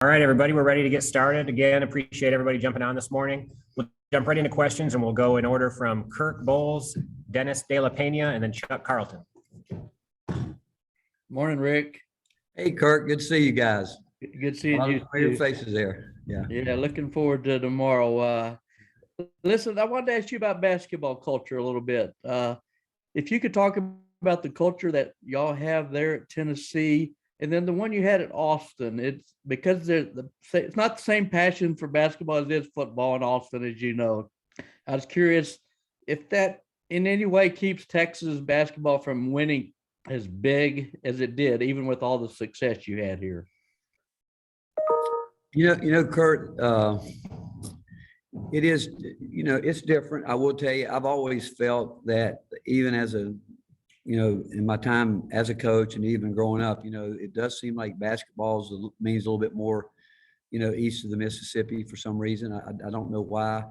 All right, everybody, we're ready to get started. Again, appreciate everybody jumping on this morning. We'll jump right into questions and we'll go in order from Kirk Vols, Dennis De La Pena, and then Chuck Carlton. Morning, Rick. Hey, Kirk, good to see you guys. Good seeing you. Your faces there. Yeah, looking forward to tomorrow. Listen, I wanted to ask you about basketball culture a little bit. If you could talk about the culture that y'all have there at Tennessee, and then the one you had at Austin. It's because it's not the same passion for basketball as it is football in Austin, as you know. I was curious if that in any way keeps Texas basketball from winning as big as it did, even with all the success you had here. Kurt, it is, it's different. I will tell you, I've always felt that even as in my time as a coach and even growing up, it does seem like basketball means a little bit more, east of the Mississippi for some reason. I don't know why.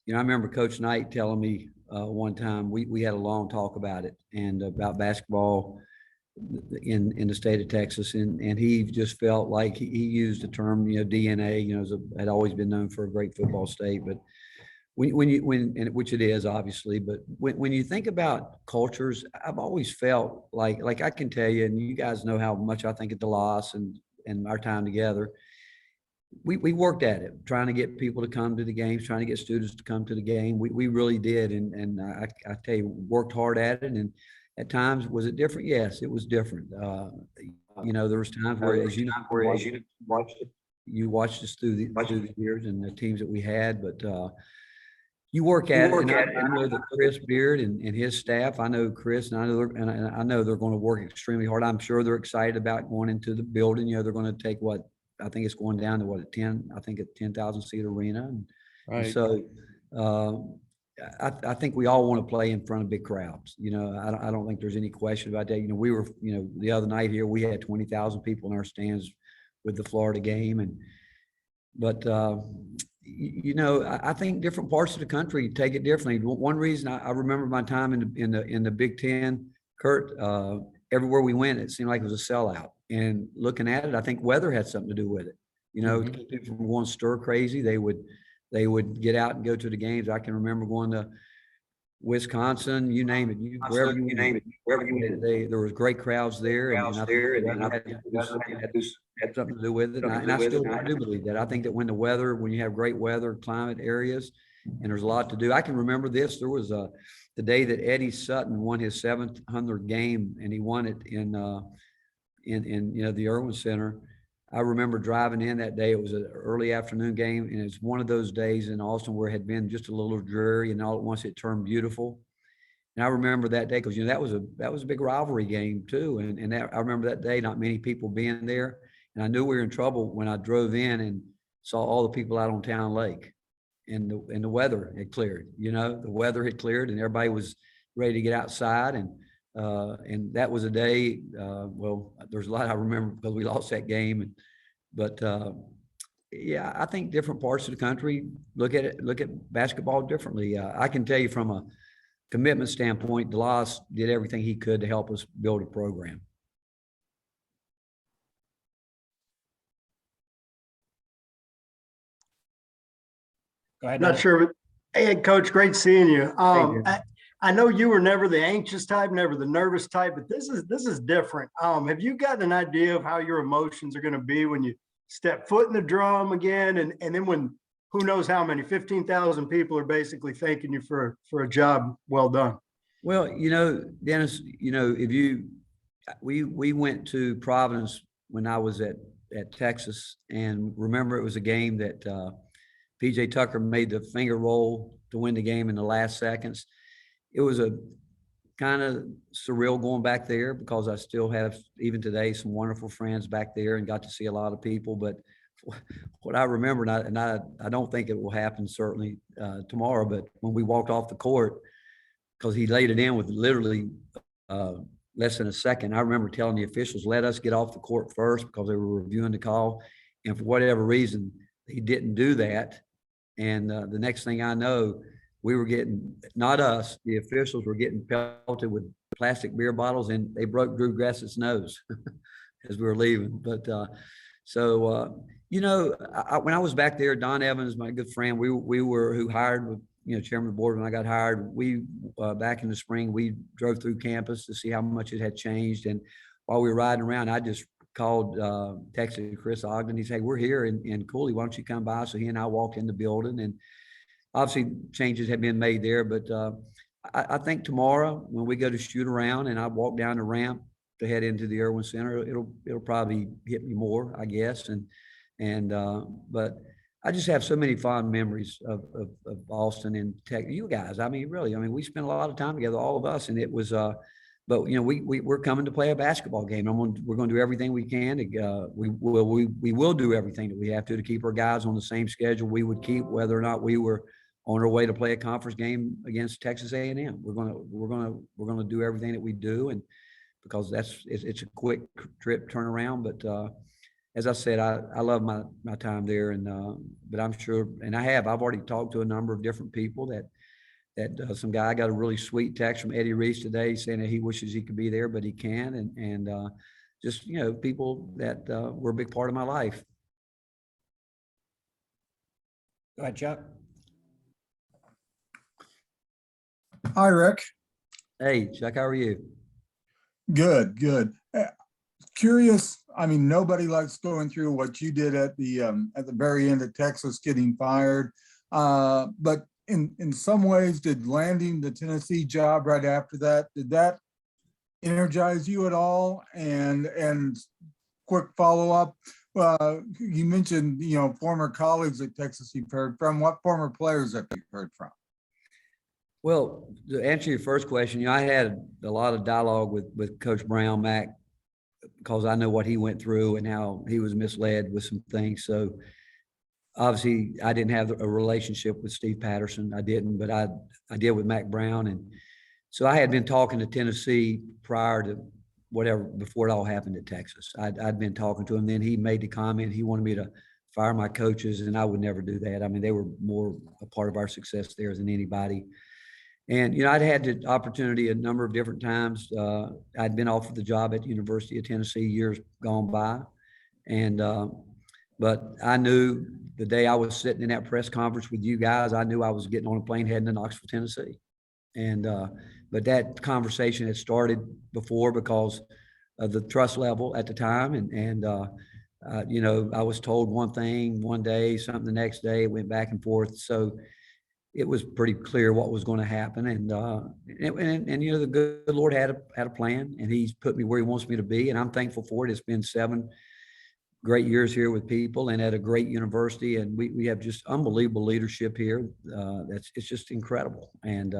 I remember Coach Knight telling me one time, we had a long talk about it and about basketball in the state of Texas. And he just felt like he used the term, DNA, had always been known for a great football state, but which it is obviously, but when you think about cultures, I've always felt like I can tell you, and you guys know how much I think of DeLoss and our time together. We worked at it, trying to get people to come to the games, trying to get students to come to the game. We really did, and I tell you, worked hard at it. And at times, was it different? Yes, it was different. There was times where, as you watched us through the years and the teams that we had, but. You work at it, and I know that Chris Beard and his staff. I know Chris, and I know they're going to work extremely hard. I'm sure they're excited about going into the building. They're going to take what I think it's going down to a 10,000 seat arena. And Right. So I think we all want to play in front of big crowds. I don't think there's any question about that. We were, the other night here we had 20,000 people in our stands with the Florida game, but. I think different parts of the country take it differently. One reason I remember my time in the Big Ten, Kurt, everywhere we went, it seemed like it was a sellout. And looking at it, I think weather had something to do with it. To keep people from going stir crazy, they would get out and go to the games. I can remember going to Wisconsin, you name it, wherever you name it, there was great crowds there, and I think had something to do with it. And I do believe that. I think that when you have great weather, climate areas, and there's a lot to do. I can remember this. There was the day that Eddie Sutton won his 700th game, and he won it in the Irwin Center. I remember driving in that day. It was an early afternoon game, and it's one of those days in Austin where it had been just a little dreary, and all at once it turned beautiful. And I remember that day because that was a big rivalry game too. And I remember that day, not many people being there, and I knew we were in trouble when I drove in and saw all the people out on Town Lake, and the weather had cleared. The weather had cleared, and everybody was ready to get outside. And that was a day, there's a lot I remember because we lost that game. But I think different parts of the country look at basketball differently. I can tell you from a commitment standpoint, DeLoss did everything he could to help us build a program. Go ahead. Not sure, but hey, Coach, great seeing you. I know you were never the anxious type, never the nervous type, but this is different. Have you got an idea of how your emotions are going to be when you step foot in the drum again, and then when who knows how many 15,000 people are basically thanking you for a job well done? Well, Dennis, we went to Providence when I was at Texas, and remember it was a game that PJ Tucker made the finger roll to win the game in the last seconds. It was a kind of surreal going back there because I still have, even today, some wonderful friends back there and got to see a lot of people. But what I remember, and I don't think it will happen certainly tomorrow, but when we walked off the court, because he laid it in with literally less than a second, I remember telling the officials, let us get off the court first because they were reviewing the call. And for whatever reason, he didn't do that. And the next thing I know, we were getting, not us, the officials were getting pelted with plastic beer bottles, and they broke Drew Grassett's nose as we were leaving. But When I was back there, Don Evans, my good friend, we were who hired, chairman of the board when I got hired. We back in the spring, we drove through campus to see how much it had changed. And while we were riding around, I just called, texted Chris Ogden. He said, "We're here in Cooley. Why don't you come by?" So he and I walked in the building, and obviously changes have been made there. But I think tomorrow when we go to shoot around and I walk down the ramp to head into the Irwin Center, it'll probably hit me more, I guess. But I just have so many fond memories of Austin and Tech. You guys, really, we spent a lot of time together, all of us, and it was. But we're coming to play a basketball game. We're going to do everything we can. We will do everything that we have to keep our guys on the same schedule we would keep whether or not we were on our way to play a conference game against Texas A&M. We're gonna do everything that we do, and because it's a quick trip turnaround. But as I said, I love my time there, and but I'm sure, and I've already talked to a number of different people that some guy got a really sweet text from Eddie Reese today saying that he wishes he could be there, but he can, and just people that were a big part of my life. Go ahead, Chuck. Hi, Rick. Hey, Chuck, how are you? Good, good. Curious. Nobody likes going through what you did at the very end of Texas getting fired. But in some ways, did landing the Tennessee job right after that, did that energize you at all? And quick follow-up, you mentioned, former colleagues at Texas you've heard from. What former players have you heard from? Well, to answer your first question, I had a lot of dialogue with Coach Brown, Mac, because I know what he went through and how he was misled with some things. So obviously I didn't have a relationship with Steve Patterson. I didn't, but I did with Mac Brown. And so I had been talking to Tennessee prior to before it all happened at Texas. I'd been talking to him. Then he made the comment he wanted me to fire my coaches, and I would never do that. They were more a part of our success there than anybody. And, I'd had the opportunity a number of different times. I'd been offered the job at the University of Tennessee years gone by. And, but I knew the day I was sitting in that press conference with you guys, I knew I was getting on a plane heading to Knoxville, Tennessee. And, but that conversation had started before because of the trust level at the time. And I was told one thing one day, something the next day, it went back and forth. So it was pretty clear what was going to happen. And the good Lord had a plan, and he's put me where he wants me to be. And I'm thankful for it. It's been 7 great years here with people and at a great university. And we have just unbelievable leadership here. It's just incredible. And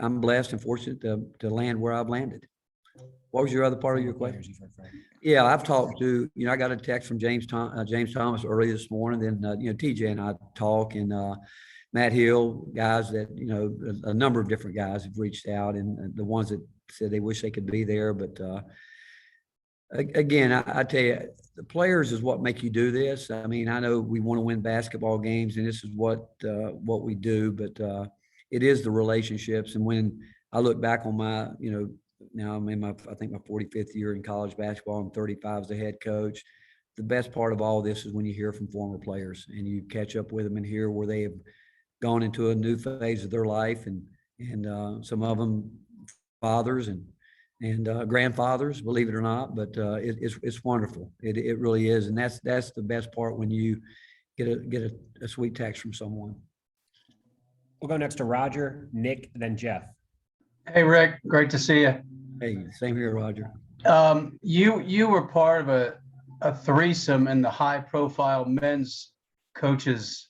I'm blessed and fortunate to land where I've landed. What was your other part of your question? Yeah, I've talked to, I got a text from James Thomas early this morning. Then, TJ and I talk, and Matt Hill, guys that, a number of different guys have reached out, and the ones that said they wish they could be there. But again, I tell you, the players is what make you do this. I know we want to win basketball games, and this is what we do, but it is the relationships. And when I look back on my, now I'm in I think my 45th year in college basketball, I'm 35 as the head coach. The best part of all this is when you hear from former players and you catch up with them and hear where they have gone into a new phase of their life, and some of them fathers and grandfathers, believe it or not. But it's wonderful. It really is, and that's the best part when you get a sweet text from someone. We'll go next to Roger, Nick, then Jeff. Hey, Rick, great to see you. Hey, same here, Roger. You were part of a threesome, and the high-profile men's coaches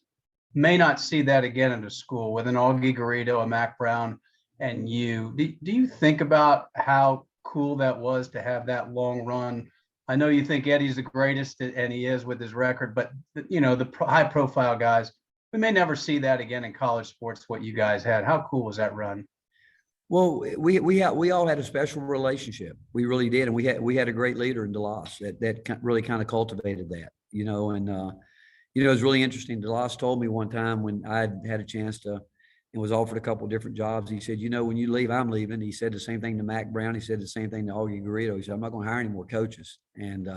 may not see that again in the school with an Augie Garrido, a Mac Brown, and you. Do you think about how cool that was to have that long run? I know you think Eddie's the greatest, and he is with his record, but the high-profile guys, we may never see that again in college sports. What you guys had, how cool was that run? Well, we all had a special relationship. We really did, and we had a great leader in DeLoss that really kind of cultivated that, and it was really interesting. DeLoss told me one time when I had a chance to and was offered a couple of different jobs. He said, when you leave, I'm leaving. He said the same thing to Mac Brown. He said the same thing to Augie Garrido. He said, I'm not going to hire any more coaches. And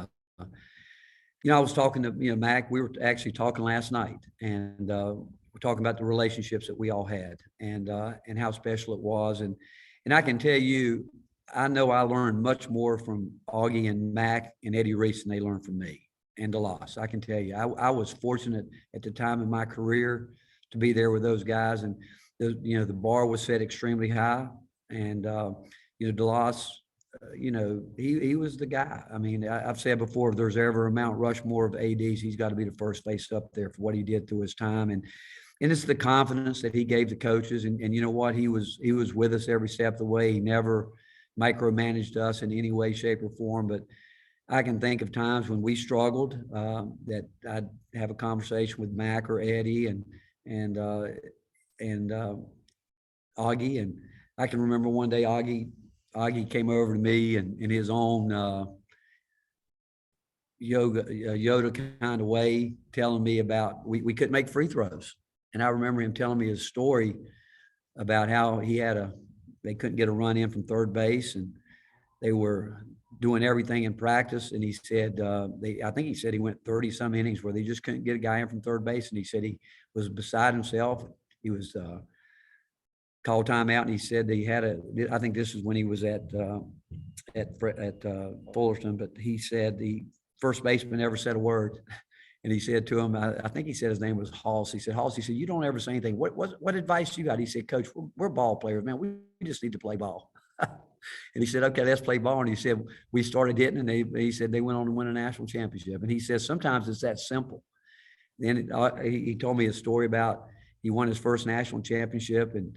I was talking to, Mac, we were actually talking last night, and we're talking about the relationships that we all had, and how special it was. And I can tell you, I know I learned much more from Augie and Mac and Eddie Reese than they learned from me and DeLoss. I can tell you, I was fortunate at the time in my career to be there with those guys, and the bar was set extremely high, and DeLoss, he was the guy. I mean, I've said before, if there's ever a Mount Rushmore of ADs, he's got to be the first face up there for what he did through his time. And it's the confidence that he gave the coaches. And you know what? He was with us every step of the way. He never micromanaged us in any way, shape, or form. But I can think of times when we struggled, that I'd have a conversation with Mac or Eddie and Augie. And I can remember one day Augie came over to me and in his own Yoda kind of way, telling me about we couldn't make free throws. And I remember him telling me his story about how they couldn't get a run in from third base, and they were doing everything in practice. And he said, I think he said he went 30 some innings where they just couldn't get a guy in from third base. And he said he was beside himself. He was called timeout, and he said he I think this is when he was at Fullerton, but he said the first baseman never said a word. And he said to him, I think he said his name was Hoss. He said, Hoss, he said, you don't ever say anything. What advice you got? He said, Coach, we're ball players, man. We just need to play ball. And he said, okay, let's play ball. And he said, we started hitting, and he said they went on to win a national championship. And he says, sometimes it's that simple. Then he told me a story about he won his first national championship, and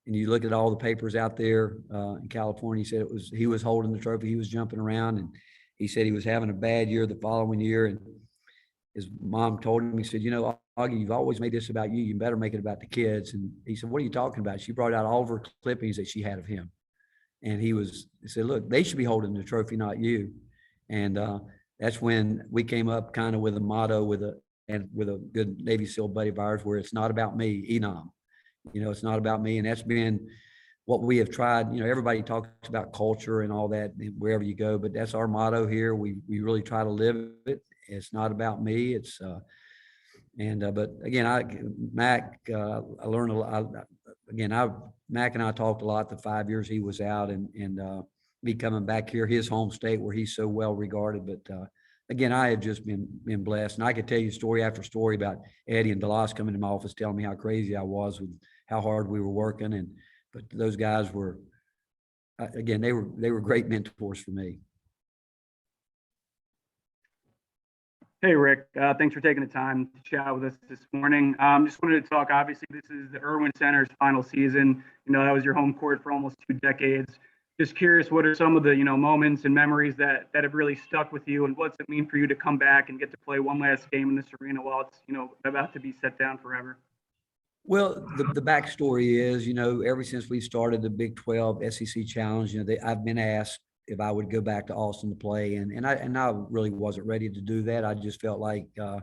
you look at all the papers out there in California. He said he was holding the trophy, he was jumping around, and he said he was having a bad year the following year. And his mom told him, he said, Augie, you've always made this about you. You better make it about the kids. And he said, what are you talking about? She brought out all of her clippings that she had of him. And he said, look, they should be holding the trophy, not you. And that's when we came up kind of with a motto with a good Navy SEAL buddy of ours, where it's not about me, Enam. It's not about me. And that's been what we have tried. Everybody talks about culture and all that wherever you go, but that's our motto here. We really try to live it. It's not about me. It's but again, Mac, I learned a lot. Mac and I talked a lot the 5 years he was out, and me coming back here, his home state where he's so well regarded. But again, I have just been blessed, and I could tell you story after story about Eddie and DeLoss coming to my office telling me how crazy I was with how hard we were working. But those guys were, again, they were great mentors for me. Hey, Rick, thanks for taking the time to chat with us this morning. Just wanted to talk, obviously, this is the Irwin Center's final season. That was your home court for almost 2 decades. Just curious, what are some of the, moments and memories that have really stuck with you, and what's it mean for you to come back and get to play one last game in this arena while it's, about to be set down forever? Well, the backstory is, ever since we started the Big 12 SEC Challenge, I've been asked if I would go back to Austin to play. And I really wasn't ready to do that. I just felt like, I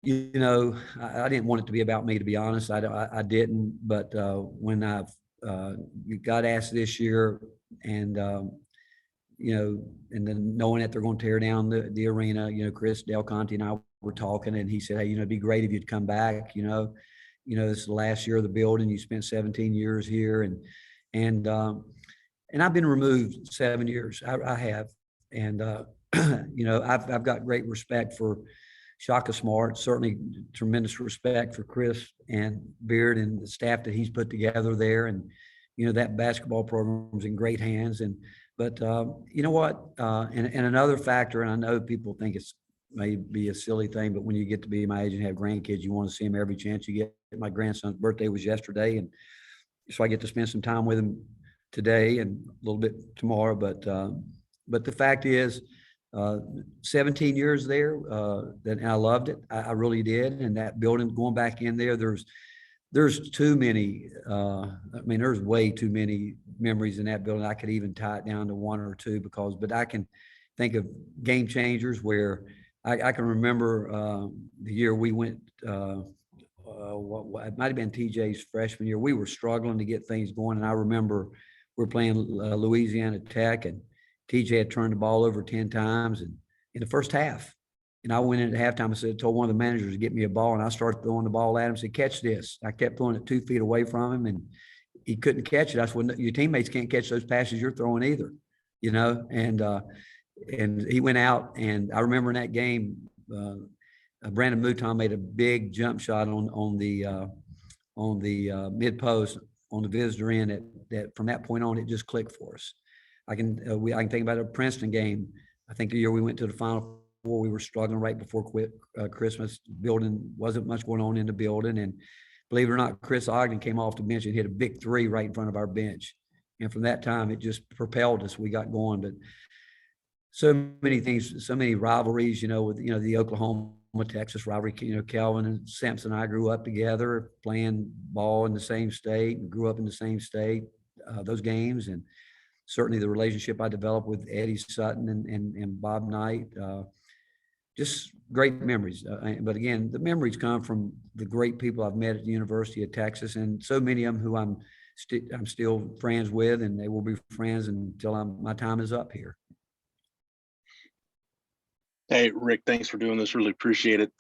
didn't want it to be about me, to be honest. I didn't, but when I got asked this year, and, and then knowing that they're going to tear down the arena, Chris Del Conte and I were talking, and he said, hey, it'd be great if you'd come back, this is the last year of the building. You spent 17 years here, and I've been removed 7 years. I have. And, I've got great respect for Shaka Smart, certainly tremendous respect for Chris and Beard and the staff that he's put together there. And, that basketball program's in great hands. But you know what? And another factor, and I know people think it's may be a silly thing, but when you get to be my age and have grandkids, you want to see them every chance you get. My grandson's birthday was yesterday, and so I get to spend some time with him today and a little bit tomorrow. But the fact is, 17 years there, and I loved it. I really did. And that building, going back in there, there's too many. There's way too many memories in that building. I could even tie it down to 1 or 2 but I can think of game changers where I can remember the year we went. It might have been TJ's freshman year. We were struggling to get things going, and I remember we're playing Louisiana Tech, and TJ had turned the ball over 10 times, and in the first half, And I went in at halftime. I said, told one of the managers to get me a ball, and I started throwing the ball at him. Said, catch this. I kept throwing it 2 feet away from him, and he couldn't catch it. I said, well, your teammates can't catch those passes you're throwing either, you know. And he went out, and I remember in that game, Brandon Mouton made a big jump shot on the mid post on the visitor end. That from that point on, it just clicked for us. I can think about a Princeton game. I think the year we went to the Final Four, we were struggling right before Christmas. Building wasn't much going on in the building, and believe it or not, Chris Ogden came off the bench and hit a big 3 right in front of our bench. And from that time, it just propelled us. We got going. But so many things, so many rivalries, you know, with, you know, the Oklahoma, Texas rivalry. You know, Calvin and Sampson and I grew up together playing ball in the same state and grew up in the same state, those games. And certainly the relationship I developed with Eddie Sutton and Bob Knight, just great memories. But again, the memories come from the great people I've met at the University of Texas, and so many of them who I'm still friends with, and they will be friends until my time is up here. Hey, Rick, thanks for doing this. Really appreciate it.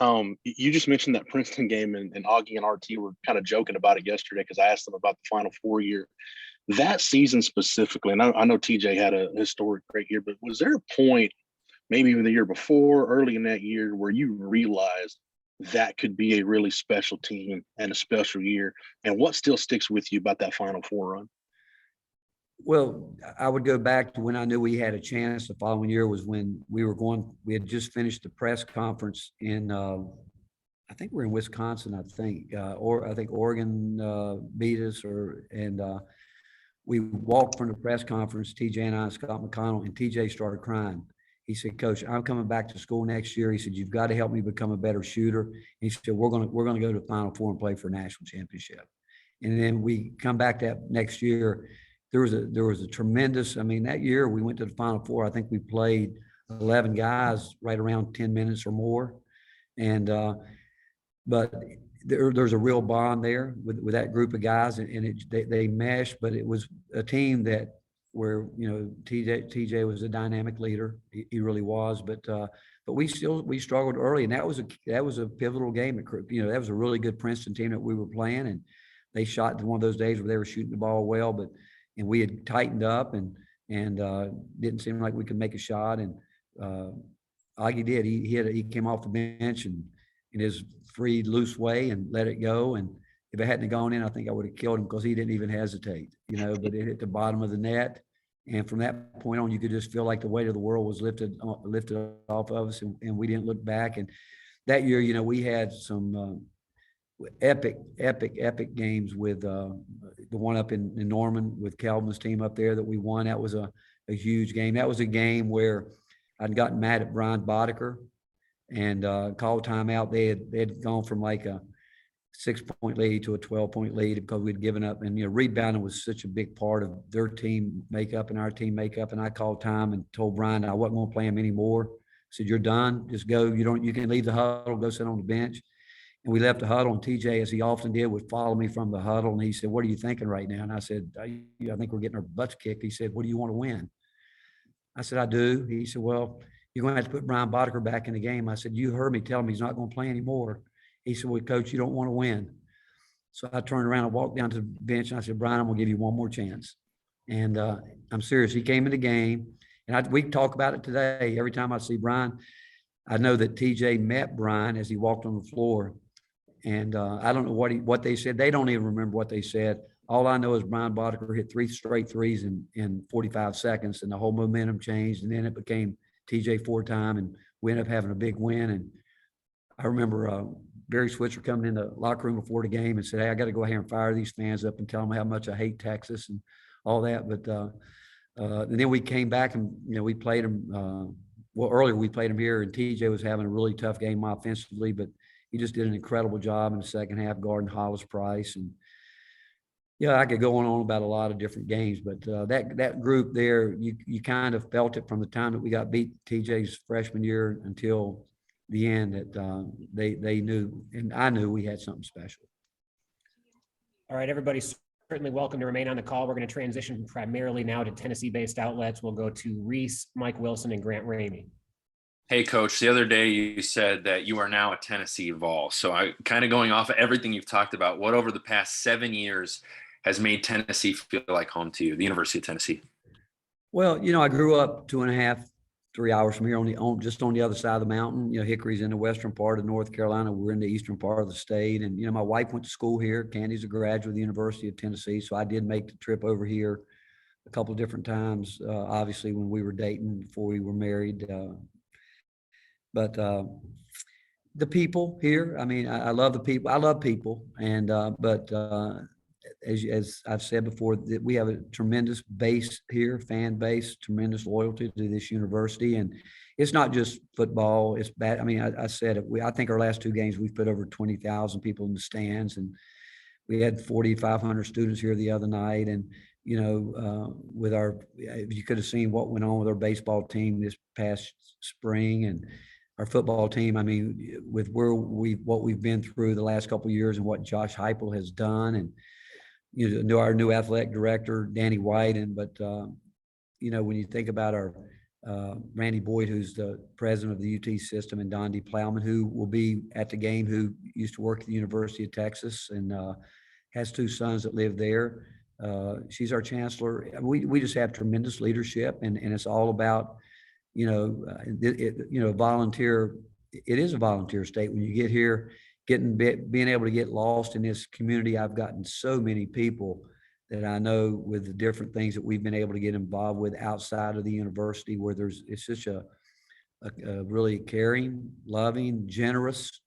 You just mentioned that Princeton game, and Augie and RT were kind of joking about it yesterday because I asked them about the Final Four year. That season specifically, and I know TJ had a historic great year, but was there a point, maybe even the year before, early in that year, where you realized that could be a really special team and a special year? And what still sticks with you about that Final Four run? Well, I would go back to when I knew we had a chance the following year was when we had just finished the press conference in, I think we're in Wisconsin, I think Oregon beat us, and we walked from the press conference, TJ and I, Scott McConnell, and TJ started crying. He said, Coach, I'm coming back to school next year. He said, you've got to help me become a better shooter. He said, we're going to go to the Final Four and play for a national championship. And then we come back that next year. There was a tremendous, I mean, that year we went to the Final Four. I think we played 11 guys right around 10 minutes or more. And, but there's a real bond there with that group of guys, and they meshed, but it was a team that where, you know, TJ was a dynamic leader. He really was, but we struggled early, and that was a pivotal game. You know, that was a really good Princeton team that we were playing, and they shot one of those days where they were shooting the ball well, and we had tightened up and didn't seem like we could make a shot. And Augie did. He came off the bench and in his free, loose way and let it go. And if it hadn't gone in, I think I would have killed him because he didn't even hesitate, you know, but it hit the bottom of the net. And from that point on, you could just feel like the weight of the world was lifted off of us, and we didn't look back. And that year, you know, we had some epic games with the one up in Norman with Calvin's team up there that we won. That was a huge game. That was a game where I'd gotten mad at Brian Boddicker and called timeout. They had gone from like a 6-point lead to a 12-point lead because we'd given up. And, you know, rebounding was such a big part of their team makeup and our team makeup. And I called time and told Brian I wasn't going to play him anymore. I said, you're done. Just go. You can leave the huddle, go sit on the bench. And we left the huddle, and TJ, as he often did, would follow me from the huddle. And he said, what are you thinking right now? And I said, I think we're getting our butts kicked. He said, what do you want to win? I said, I do. He said, well, you're going to have to put Brian Boddicker back in the game. I said, you heard me tell him he's not going to play anymore. He said, well, Coach, you don't want to win. So I turned around and walked down to the bench, and I said, Brian, I'm going to give you one more chance. And I'm serious. He came in the game, and we talk about it today. Every time I see Brian, I know that TJ met Brian as he walked on the floor. And I don't know what they said. They don't even remember what they said. All I know is Brian Boddicker hit 3 straight threes in 45 seconds, and the whole momentum changed. And then it became TJ 4-time, and we ended up having a big win. And I remember Barry Switzer coming in the locker room before the game and said, hey, I got to go ahead and fire these fans up and tell them how much I hate Texas and all that. But and then we came back and, you know, we played them. Earlier we played them here, and TJ was having a really tough game offensively, but he just did an incredible job in the second half guarding Hollis Price. And yeah, I could go on about a lot of different games, but that group there, you kind of felt it from the time that we got beat TJ's freshman year until the end that they knew, and I knew we had something special. All right, everybody's certainly welcome to remain on the call. We're going to transition primarily now to Tennessee-based outlets. We'll go to Reese, Mike Wilson, and Grant Ramey. Hey, Coach, the other day you said that you are now a Tennessee Vol. So I kind of going off of everything you've talked about, what over the past 7 years has made Tennessee feel like home to you, the University of Tennessee? Well, I grew up 2.5, 3 hours from here just on the other side of the mountain. Hickory's in the western part of North Carolina. We're in the eastern part of the state. And, my wife went to school here. Candy's a graduate of the University of Tennessee. So I did make the trip over here a couple of different times, obviously when we were dating before we were married. But the people here, I love the people. I love people. And, but as I've said before, that we have a tremendous base here, fan base, tremendous loyalty to this university. And it's not just football. It's bad. I said it. I think our last 2 games, we've put over 20,000 people in the stands, and we had 4,500 students here the other night. And, with you could have seen what went on with our baseball team this past spring and our football team. With what we've been through the last couple of years and what Josh Heupel has done, and our new athletic director, Danny White. But when you think about our Randy Boyd, who's the president of the UT system, and Don D. Plowman, who will be at the game, who used to work at the University of Texas and has 2 sons that live there. She's our chancellor. We just have tremendous leadership, and it's all about, volunteer. It is a volunteer state. When you get here, being able to get lost in this community, I've gotten so many people that I know with the different things that we've been able to get involved with outside of the university, where it's such a really caring, loving, generous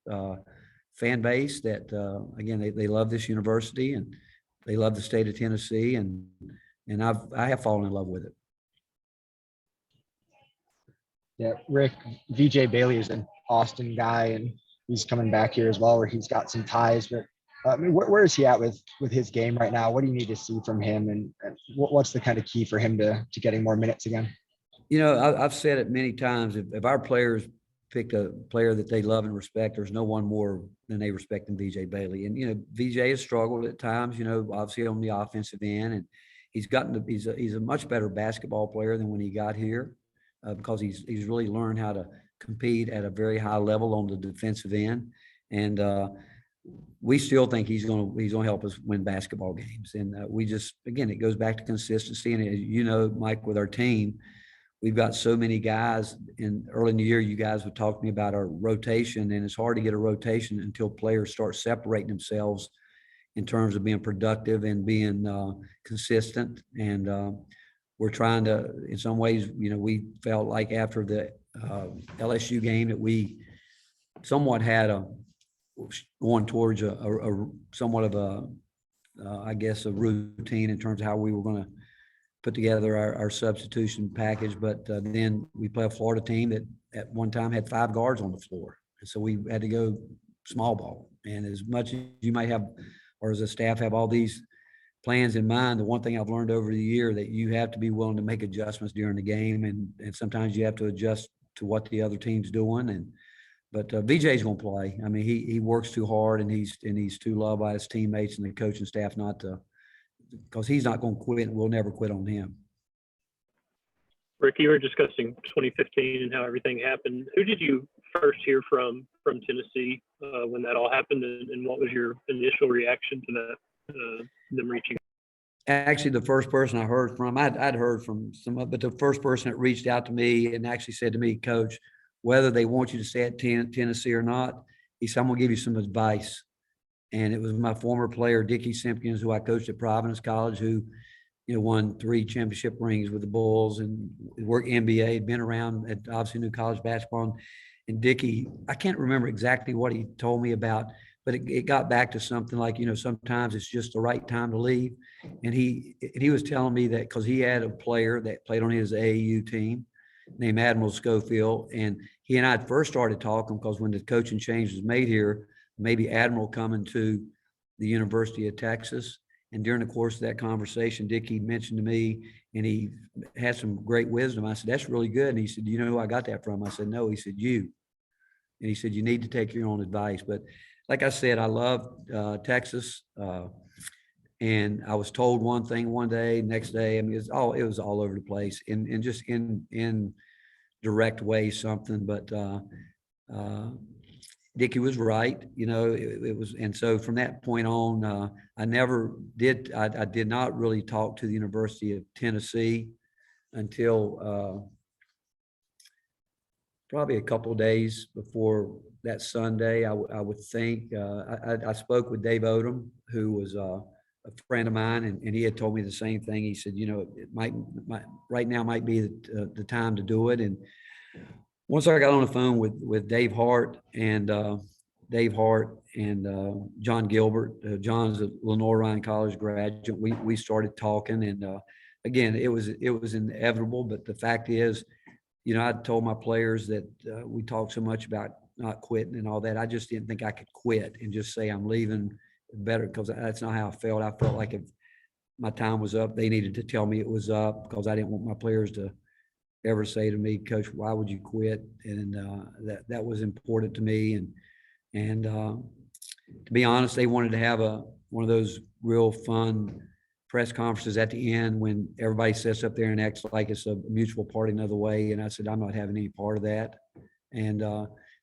fan base that, again, they love this university and they love the state of Tennessee, and I have fallen in love with it. Yeah, Rick, VJ Bailey is an Austin guy, and he's coming back here as well, where he's got some ties. But where is he at with his game right now? What do you need to see from him, and what's the kind of key for him to getting more minutes again? I've said it many times. If our players pick a player that they love and respect, there's no one more than they respect than VJ Bailey. And VJ has struggled at times, obviously on the offensive end, and he's a much better basketball player than when he got here, because he's really learned how to compete at a very high level on the defensive end. And we still think he's going to help us win basketball games. And again, it goes back to consistency. And Mike, with our team, we've got so many guys. Early in the year, you guys would talk to me about our rotation, and it's hard to get a rotation until players start separating themselves in terms of being productive and being consistent. And we're trying to, in some ways, we felt like after the LSU game that we somewhat had going towards a somewhat of a routine in terms of how we were going to put together our substitution package. But then we play a Florida team that at one time had 5 guards on the floor. And so we had to go small ball. And as much as you might have, or as a staff have all these plans in mind, the one thing I've learned over the year that you have to be willing to make adjustments during the game. And sometimes you have to adjust to what the other team's doing. But VJ's going to play. He works too hard, and he's too loved by his teammates and the coaching staff not to, because he's not going to quit, and we'll never quit on him. Rick, you were discussing 2015 and how everything happened. Who did you first hear from Tennessee when that all happened, and what was your initial reaction to that, them reaching? Actually, the first person I heard from, I'd heard from some, but the first person that reached out to me and actually said to me, Coach, whether they want you to stay at Tennessee or not, he said, I'm going to give you some advice. And it was my former player, Dickie Simpkins, who I coached at Providence College, who, won 3 championship rings with the Bulls and worked NBA, had been around, at obviously knew college basketball. And Dickie, I can't remember exactly what he told me about, but it got back to something like, sometimes it's just the right time to leave. And he was telling me that because he had a player that played on his AAU team named Admiral Schofield. And he and I had first started talking because when the coaching change was made here, maybe Admiral coming to the University of Texas. And during the course of that conversation, Dickie mentioned to me, and he had some great wisdom. I said, that's really good. And he said, you know who I got that from? I said, no. He said, you. And he said, you need to take your own advice. But like I said, I love Texas. And I was told one thing one day, next day, it was all over the place. And just in direct way something, but Dickie was right, it was, and so from that point on, I did not really talk to the University of Tennessee until probably a couple of days before that Sunday. I would think. I spoke with Dave Odom, who was a friend of mine, and he had told me the same thing. He said, it might right now might be the time to do it. And once I got on the phone with Dave Hart and John Gilbert, John's a Lenore Ryan College graduate, we started talking, and again, it was inevitable. But the fact is, I told my players that we talked so much about not quitting and all that. I just didn't think I could quit and just say I'm leaving better, because that's not how I felt. I felt like if my time was up, they needed to tell me it was up, because I didn't want my players to ever say to me, "Coach, why would you quit?" And that was important to me. And to be honest, they wanted to have one of those real fun press conferences at the end when everybody sits up there and acts like it's a mutual party another way. And I said, I'm not having any part of that. And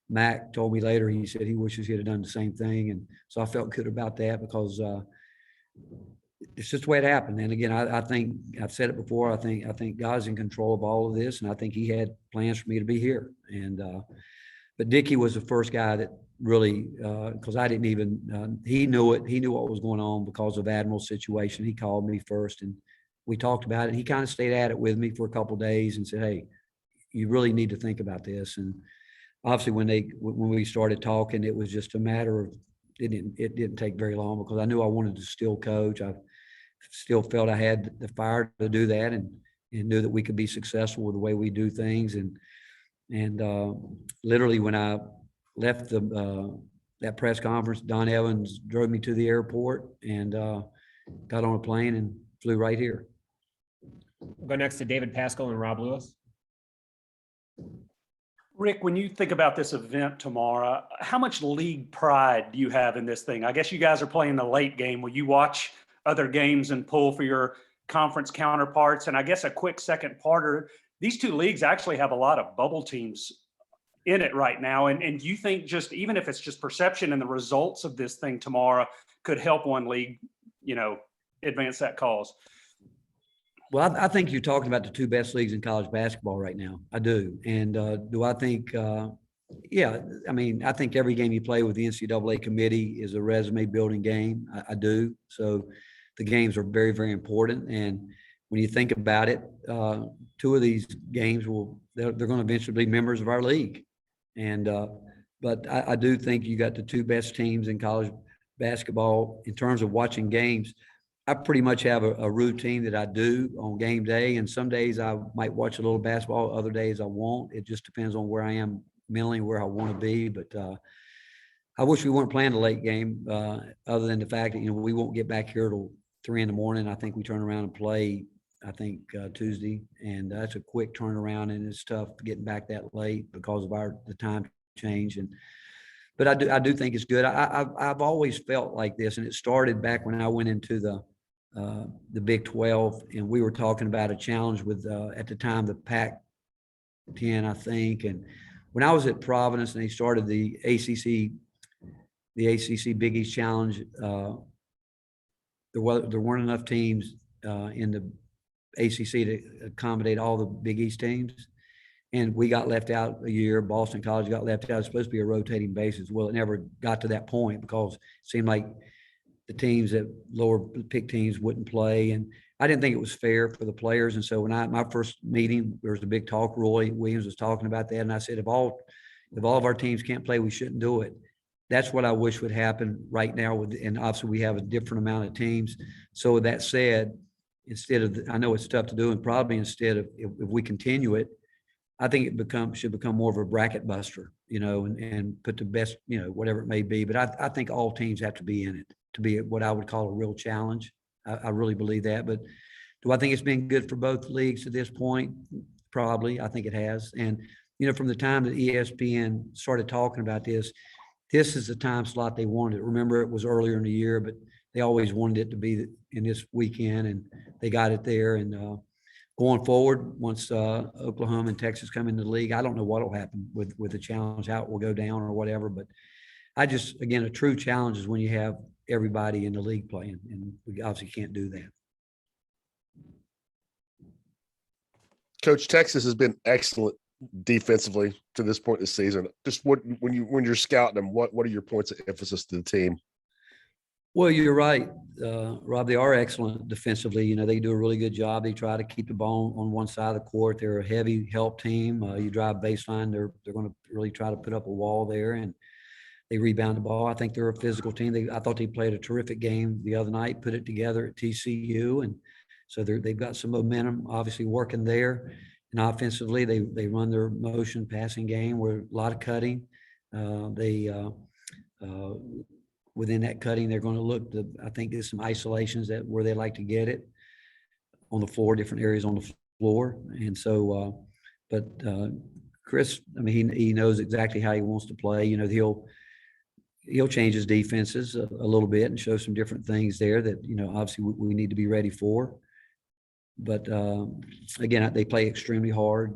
Mac told me later, he said he wishes he had done the same thing. And so I felt good about that, because it's just the way it happened. And again, I think I've said it before. I think God's in control of all of this, and I think He had plans for me to be here. And but Dickie was the first guy that really, because I didn't even. He knew it. He knew what was going on because of Admiral's situation. He called me first, and we talked about it. He kind of stayed at it with me for a couple of days and said, "Hey, you really need to think about this." And obviously, when we started talking, it was just a matter of it didn't take very long, because I knew I wanted to still coach. I still felt I had the fire to do that, and knew that we could be successful with the way we do things. And literally, when I left that press conference, Don Evans drove me to the airport, and got on a plane and flew right here. We'll go next to David Pascal and Rob Lewis. Rick, when you think about this event tomorrow, how much league pride do you have in this thing? I guess you guys are playing the late game. Will you watch other games and pull for your conference counterparts? And I guess a quick second parter, these two leagues actually have a lot of bubble teams in it right now. And do you think, just even if it's just perception and the results of this thing tomorrow, could help one league, advance that cause? Well, I think you're talking about the two best leagues in college basketball right now. I do. And do I think, yeah, I mean, I think every game you play with the NCAA committee is a resume building game. I do. So the games are very, very important. And when you think about it, two of these games they're going to eventually be members of our league. And, but I do think you got the two best teams in college basketball in terms of watching games. I pretty much have a routine that I do on game day, and some days I might watch a little basketball, other days I won't. It just depends on where I am mentally, where I want to be. But I wish we weren't playing a late game, other than the fact that we won't get back here till 3 a.m. I think we turn around and play, I think Tuesday, and that's a quick turnaround, and it's tough getting back that late because of the time change. But I do think it's good. I've always felt like this, and it started back when I went into the Big 12, and we were talking about a challenge with at the time the Pac-10, I think. And when I was at Providence and they started the ACC Big East Challenge, there weren't enough teams in the ACC to accommodate all the Big East teams. And we got left out a year. Boston College got left out. It's supposed to be a rotating basis. Well, it never got to that point because it seemed like the teams that lower pick teams wouldn't play. And I didn't think it was fair for the players. And so when my first meeting, there was a big talk. Roy Williams was talking about that. And I said, if all of our teams can't play, we shouldn't do it. That's what I wish would happen right now. And obviously we have a different amount of teams. So with that said, I know it's tough to do, and probably instead of, if we continue it, I think it should become more of a bracket buster, and put the best, whatever it may be. But I think all teams have to be in it to be what I would call a real challenge. I really believe that. But do I think it's been good for both leagues to this point? Probably. I think it has. And, from the time that ESPN started talking about this is the time slot they wanted it. Remember, it was earlier in the year, but they always wanted it to be in this weekend, and they got it there. And, of going forward, once Oklahoma and Texas come into the league, I don't know what will happen with the challenge, how it will go down or whatever. But again, a true challenge is when you have everybody in the league playing, and we obviously can't do that. Coach, Texas has been excellent defensively to this point this season. Just when you're scouting them, what are your points of emphasis to the team? Well, you're right, Rob. They are excellent defensively. You know, they do a really good job. They try to keep the ball on one side of the court. They're a heavy help team. You drive baseline, they're going to really try to put up a wall there, and they rebound the ball. I think they're a physical team. I thought they played a terrific game the other night, put it together at TCU, and so they've got some momentum, obviously working there. And offensively, they run their motion passing game with a lot of cutting. Within that cutting, they're going to look to, I think there's some isolations where they like to get it on the floor, different areas on the floor. And so, Chris, I mean, he knows exactly how he wants to play. You know, he'll change his defenses a little bit and show some different things there that, you know, obviously we need to be ready for. But again, they play extremely hard,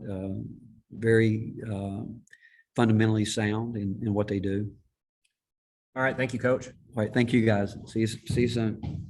very fundamentally sound in what they do. All right. Thank you, Coach. All right. Thank you, guys. See you soon.